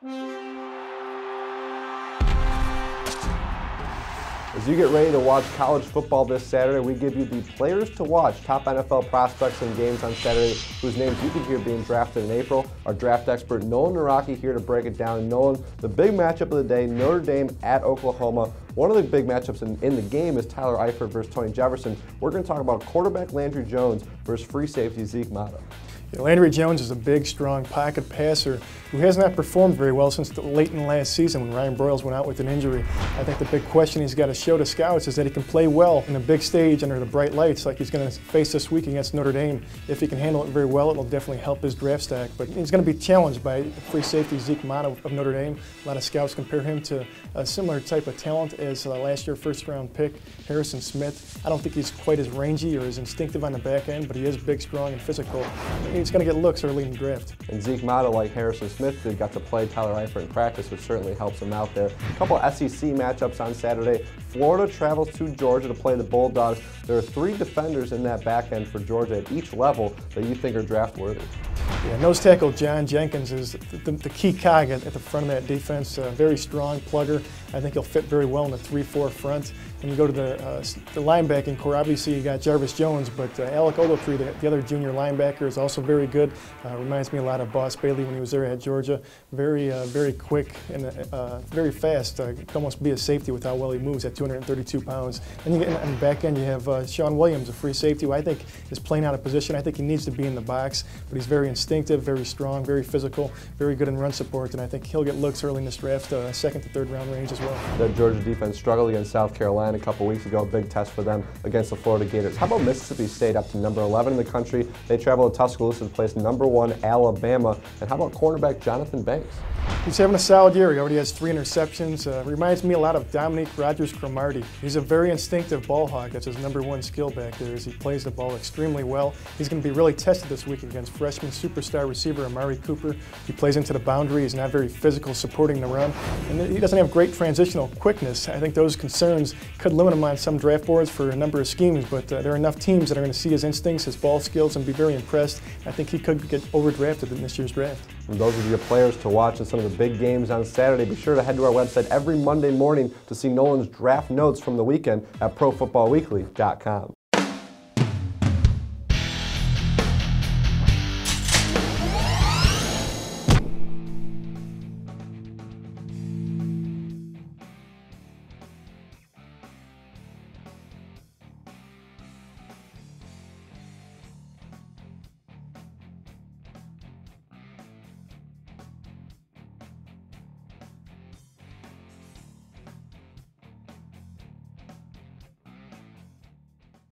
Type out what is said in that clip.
As you get ready to watch college football this Saturday, we give you the players to watch, top NFL prospects and games on Saturday, whose names you can hear being drafted in April. Our draft expert, Nolan Naraki, here to break it down. Nolan, the big matchup of the day, Notre Dame at Oklahoma. One of the big matchups in the game is Tyler Eifert versus Tony Jefferson. We're going to talk about quarterback Landry Jones versus free safety ZEKE MOTTA. Yeah, Landry Jones is a big, strong pocket passer who has not performed very well since late in last season when Ryan Broyles went out with an injury. I think the big question he's got to show to scouts is that he can play well in a big stage under the bright lights like he's going to face this week against Notre Dame. If he can handle it very well, it'll definitely help his draft stack. But he's going to be challenged by free safety ZEKE MOTTA of Notre Dame. A lot of scouts compare him to a similar type of talent as last year's first-round pick, Harrison Smith. I don't think he's quite as rangy or as instinctive on the back end, but he is big, strong, and physical. He's going to get looks early in the draft. And ZEKE MOTTA, like Harrison Smith, did got to play Tyler Eifert in practice, which certainly helps him out there. A couple SEC matchups on Saturday. Florida travels to Georgia to play the Bulldogs. There are 3 defenders in that back end for Georgia at each level that you think are draft worthy. Yeah, nose tackle John Jenkins is the key cog at the front of that defense. Very strong plugger. I think he'll fit very well in the 3-4 front. And you go to the linebacking core, obviously you got Jarvis Jones, but ALEC Ogletree, the other junior linebacker, is also very good. Reminds me a lot of Boss Bailey when he was there at Georgia. Very quick and very fast. Can almost be a safety with how well he moves at 232 pounds. And you get on the back end, you have Sean Williams, a free safety, who I think is playing out of position. I think he needs to be in the box, but he's very instinctive, very strong, very physical, very good in run support, and I think he'll get looks early in this draft, 2nd to 3rd round range as well. That Georgia defense struggled against South Carolina a couple weeks ago, a big test for them against the Florida Gators. How about Mississippi State, up to number 11 in the country? They travel to Tuscaloosa to place number 1 Alabama. And how about cornerback Jonathan Banks? He's having a solid year. He already has 3 interceptions. Reminds me a lot of Dominique Rodgers-Cromartie. He's a very instinctive ball hawk. That's his number 1 skill back there, as he plays the ball extremely well. He's going to be really tested this week against freshman superstar receiver Amari Cooper. He plays into the boundary. He's not very physical supporting the run. And he doesn't have great transitional quickness. I think those concerns could limit him on some draft boards for a number of schemes, but there are enough teams that are going to see his instincts, his ball skills, and be very impressed. I think he could get overdrafted in this year's draft. And those are your players to watch in some of the big games on Saturday. Be sure to head to our website every Monday morning to see Nolan's draft notes from the weekend at ProFootballWeekly.com.